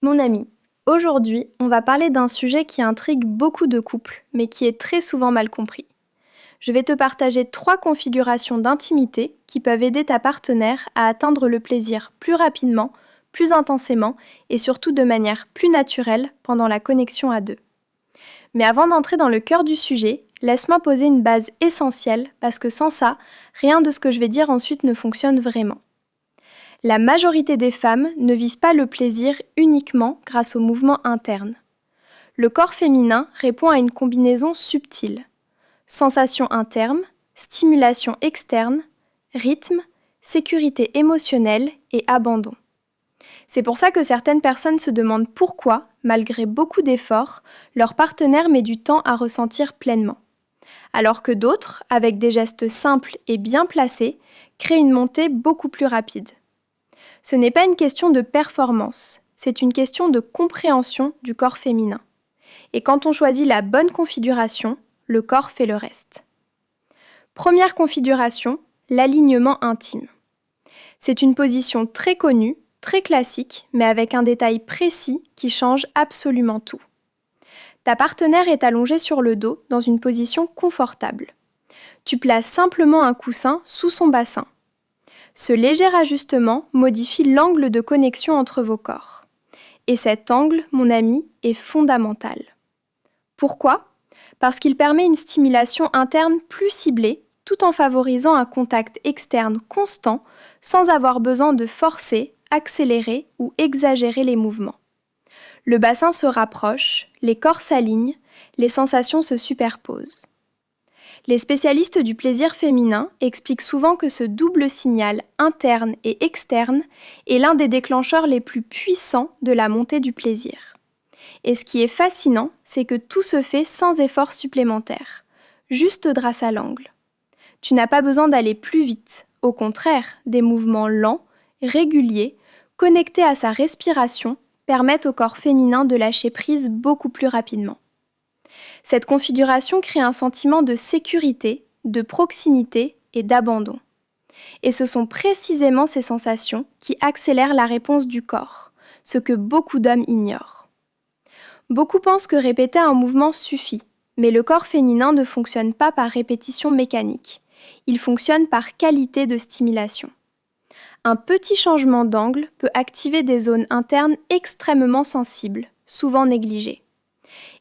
Mon ami, aujourd'hui, on va parler d'un sujet qui intrigue beaucoup de couples, mais qui est très souvent mal compris. Je vais te partager 3 configurations d'intimité qui peuvent aider ta partenaire à atteindre le plaisir plus rapidement, plus intensément et surtout de manière plus naturelle pendant la connexion à deux. Mais avant d'entrer dans le cœur du sujet, laisse-moi poser une base essentielle parce que sans ça, rien de ce que je vais dire ensuite ne fonctionne vraiment. La majorité des femmes ne visent pas le plaisir uniquement grâce au mouvement interne. Le corps féminin répond à une combinaison subtile. Sensations internes, stimulation externe, rythme, sécurité émotionnelle et abandon. C'est pour ça que certaines personnes se demandent pourquoi, malgré beaucoup d'efforts, leur partenaire met du temps à ressentir pleinement. Alors que d'autres, avec des gestes simples et bien placés, créent une montée beaucoup plus rapide. Ce n'est pas une question de performance, c'est une question de compréhension du corps féminin. Et quand on choisit la bonne configuration, le corps fait le reste. Première configuration, l'alignement intime. C'est une position très connue, très classique, mais avec un détail précis qui change absolument tout. Ta partenaire est allongée sur le dos dans une position confortable. Tu places simplement un coussin sous son bassin. Ce léger ajustement modifie l'angle de connexion entre vos corps. Et cet angle, mon ami, est fondamental. Pourquoi ? Parce qu'il permet une stimulation interne plus ciblée, tout en favorisant un contact externe constant, sans avoir besoin de forcer, accélérer ou exagérer les mouvements. Le bassin se rapproche, les corps s'alignent, les sensations se superposent. Les spécialistes du plaisir féminin expliquent souvent que ce double signal interne et externe est l'un des déclencheurs les plus puissants de la montée du plaisir. Et ce qui est fascinant, c'est que tout se fait sans effort supplémentaire, juste grâce à l'angle. Tu n'as pas besoin d'aller plus vite, au contraire, des mouvements lents, réguliers, connectés à sa respiration, permettent au corps féminin de lâcher prise beaucoup plus rapidement. Cette configuration crée un sentiment de sécurité, de proximité et d'abandon. Et ce sont précisément ces sensations qui accélèrent la réponse du corps, ce que beaucoup d'hommes ignorent. Beaucoup pensent que répéter un mouvement suffit, mais le corps féminin ne fonctionne pas par répétition mécanique. Il fonctionne par qualité de stimulation. Un petit changement d'angle peut activer des zones internes extrêmement sensibles, souvent négligées.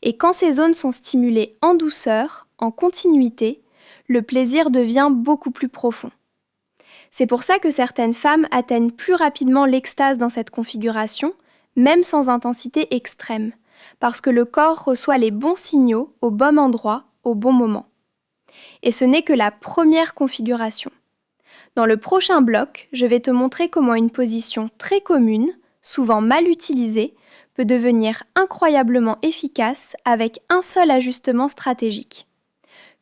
Et quand ces zones sont stimulées en douceur, en continuité, le plaisir devient beaucoup plus profond. C'est pour ça que certaines femmes atteignent plus rapidement l'extase dans cette configuration, même sans intensité extrême, parce que le corps reçoit les bons signaux au bon endroit, au bon moment. Et ce n'est que la première configuration. Dans le prochain bloc, je vais te montrer comment une position très commune, souvent mal utilisée, peut devenir incroyablement efficace avec un seul ajustement stratégique.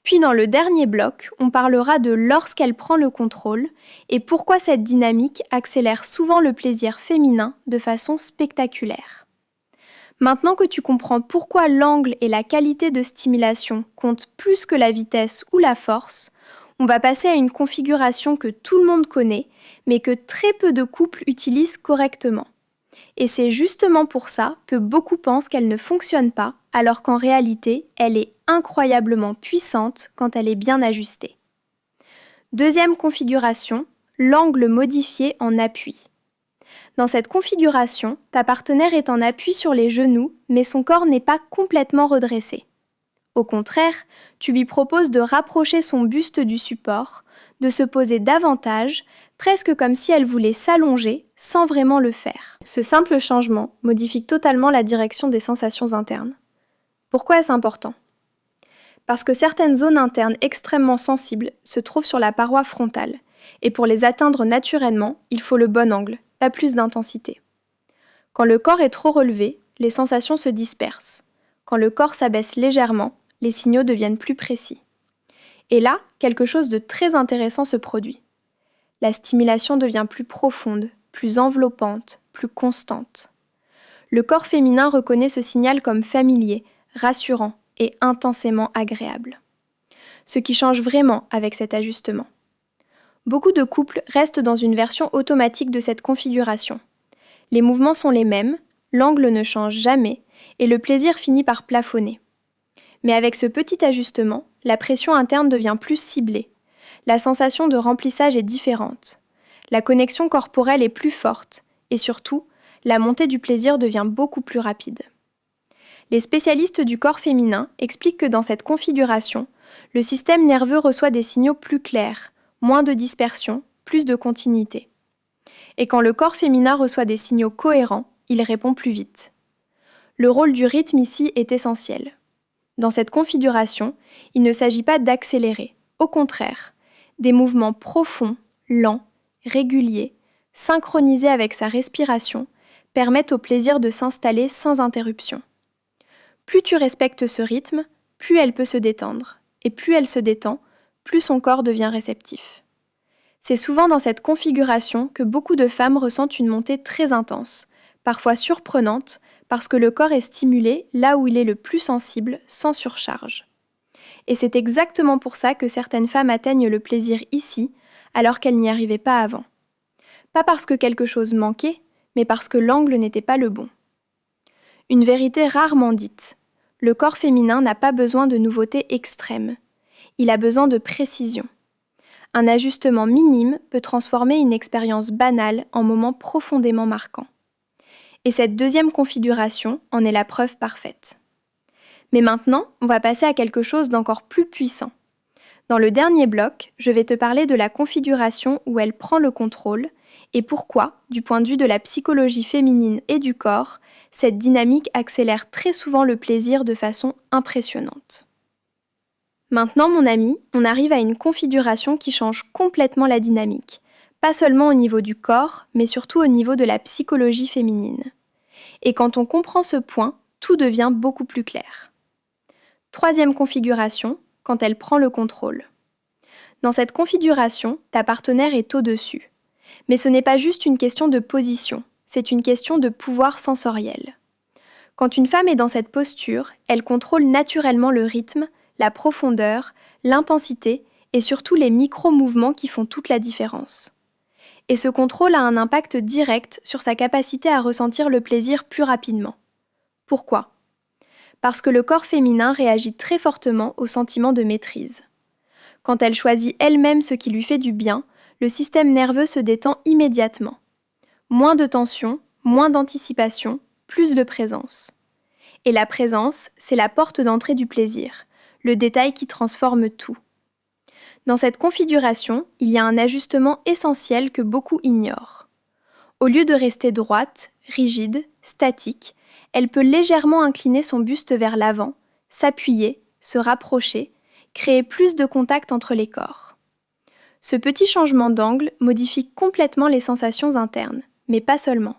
Puis dans le dernier bloc, on parlera de lorsqu'elle prend le contrôle et pourquoi cette dynamique accélère souvent le plaisir féminin de façon spectaculaire. Maintenant que tu comprends pourquoi l'angle et la qualité de stimulation comptent plus que la vitesse ou la force, on va passer à une configuration que tout le monde connaît, mais que très peu de couples utilisent correctement. Et c'est justement pour ça que beaucoup pensent qu'elle ne fonctionne pas, alors qu'en réalité, elle est incroyablement puissante quand elle est bien ajustée. Deuxième configuration, l'angle modifié en appui. Dans cette configuration, ta partenaire est en appui sur les genoux, mais son corps n'est pas complètement redressé. Au contraire, tu lui proposes de rapprocher son buste du support, de se poser davantage, presque comme si elle voulait s'allonger sans vraiment le faire. Ce simple changement modifie totalement la direction des sensations internes. Pourquoi est-ce important ? Parce que certaines zones internes extrêmement sensibles se trouvent sur la paroi frontale, et pour les atteindre naturellement, il faut le bon angle, pas plus d'intensité. Quand le corps est trop relevé, les sensations se dispersent. Quand le corps s'abaisse légèrement, les signaux deviennent plus précis. Et là, quelque chose de très intéressant se produit. La stimulation devient plus profonde, plus enveloppante, plus constante. Le corps féminin reconnaît ce signal comme familier, rassurant et intensément agréable. Ce qui change vraiment avec cet ajustement. Beaucoup de couples restent dans une version automatique de cette configuration. Les mouvements sont les mêmes, l'angle ne change jamais et le plaisir finit par plafonner. Mais avec ce petit ajustement, la pression interne devient plus ciblée. La sensation de remplissage est différente. La connexion corporelle est plus forte et surtout, la montée du plaisir devient beaucoup plus rapide. Les spécialistes du corps féminin expliquent que dans cette configuration, le système nerveux reçoit des signaux plus clairs, moins de dispersion, plus de continuité. Et quand le corps féminin reçoit des signaux cohérents, il répond plus vite. Le rôle du rythme ici est essentiel. Dans cette configuration, il ne s'agit pas d'accélérer, au contraire, des mouvements profonds, lents, réguliers, synchronisés avec sa respiration, permettent au plaisir de s'installer sans interruption. Plus tu respectes ce rythme, plus elle peut se détendre, et plus elle se détend, plus son corps devient réceptif. C'est souvent dans cette configuration que beaucoup de femmes ressentent une montée très intense, parfois surprenante, parce que le corps est stimulé là où il est le plus sensible, sans surcharge. Et c'est exactement pour ça que certaines femmes atteignent le plaisir ici, alors qu'elles n'y arrivaient pas avant. Pas parce que quelque chose manquait, mais parce que l'angle n'était pas le bon. Une vérité rarement dite. Le corps féminin n'a pas besoin de nouveautés extrêmes. Il a besoin de précision. Un ajustement minime peut transformer une expérience banale en moment profondément marquant. Et cette deuxième configuration en est la preuve parfaite. Mais maintenant, on va passer à quelque chose d'encore plus puissant. Dans le dernier bloc, je vais te parler de la configuration où elle prend le contrôle et pourquoi, du point de vue de la psychologie féminine et du corps, cette dynamique accélère très souvent le plaisir de façon impressionnante. Maintenant, mon ami, on arrive à une configuration qui change complètement la dynamique, pas seulement au niveau du corps, mais surtout au niveau de la psychologie féminine. Et quand on comprend ce point, tout devient beaucoup plus clair. Troisième configuration, quand elle prend le contrôle. Dans cette configuration, ta partenaire est au-dessus. Mais ce n'est pas juste une question de position, c'est une question de pouvoir sensoriel. Quand une femme est dans cette posture, elle contrôle naturellement le rythme, la profondeur, l'intensité et surtout les micro-mouvements qui font toute la différence. Et ce contrôle a un impact direct sur sa capacité à ressentir le plaisir plus rapidement. Pourquoi ? Parce que le corps féminin réagit très fortement au sentiment de maîtrise. Quand elle choisit elle-même ce qui lui fait du bien, le système nerveux se détend immédiatement. Moins de tension, moins d'anticipation, plus de présence. Et la présence, c'est la porte d'entrée du plaisir, le détail qui transforme tout. Dans cette configuration, il y a un ajustement essentiel que beaucoup ignorent. Au lieu de rester droite, rigide, statique, elle peut légèrement incliner son buste vers l'avant, s'appuyer, se rapprocher, créer plus de contact entre les corps. Ce petit changement d'angle modifie complètement les sensations internes, mais pas seulement.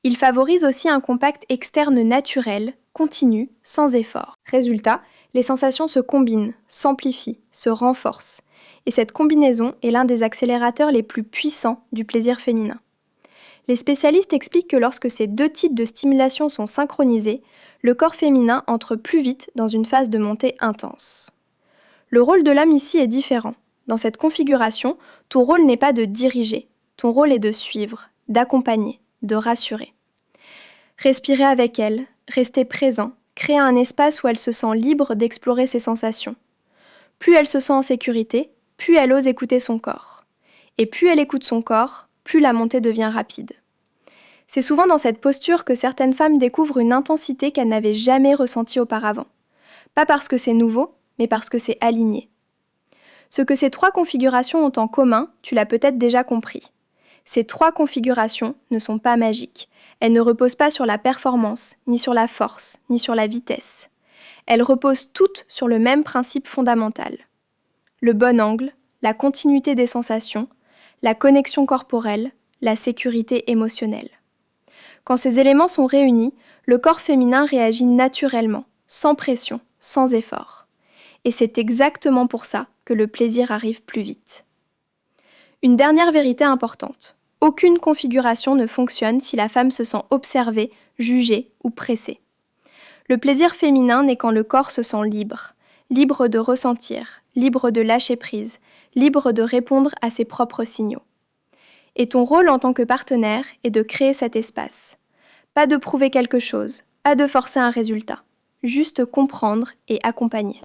Il favorise aussi un contact externe naturel, continu, sans effort. Résultat, les sensations se combinent, s'amplifient, se renforcent. Et cette combinaison est l'un des accélérateurs les plus puissants du plaisir féminin. Les spécialistes expliquent que lorsque ces deux types de stimulation sont synchronisés, le corps féminin entre plus vite dans une phase de montée intense. Le rôle de l'homme ici est différent. Dans cette configuration, ton rôle n'est pas de diriger, ton rôle est de suivre, d'accompagner, de rassurer. Respirer avec elle, rester présent, créer un espace où elle se sent libre d'explorer ses sensations. Plus elle se sent en sécurité, plus elle ose écouter son corps. Et plus elle écoute son corps, plus la montée devient rapide. C'est souvent dans cette posture que certaines femmes découvrent une intensité qu'elles n'avaient jamais ressentie auparavant. Pas parce que c'est nouveau, mais parce que c'est aligné. Ce que ces trois configurations ont en commun, tu l'as peut-être déjà compris. Ces trois configurations ne sont pas magiques. Elles ne reposent pas sur la performance, ni sur la force, ni sur la vitesse. Elles reposent toutes sur le même principe fondamental. Le bon angle, la continuité des sensations, la connexion corporelle, la sécurité émotionnelle. Quand ces éléments sont réunis, le corps féminin réagit naturellement, sans pression, sans effort. Et c'est exactement pour ça que le plaisir arrive plus vite. Une dernière vérité importante. Aucune configuration ne fonctionne si la femme se sent observée, jugée ou pressée. Le plaisir féminin n'est quand le corps se sent libre, libre de ressentir, libre de lâcher prise, libre de répondre à ses propres signaux. Et ton rôle en tant que partenaire est de créer cet espace. Pas de prouver quelque chose, pas de forcer un résultat. Juste comprendre et accompagner.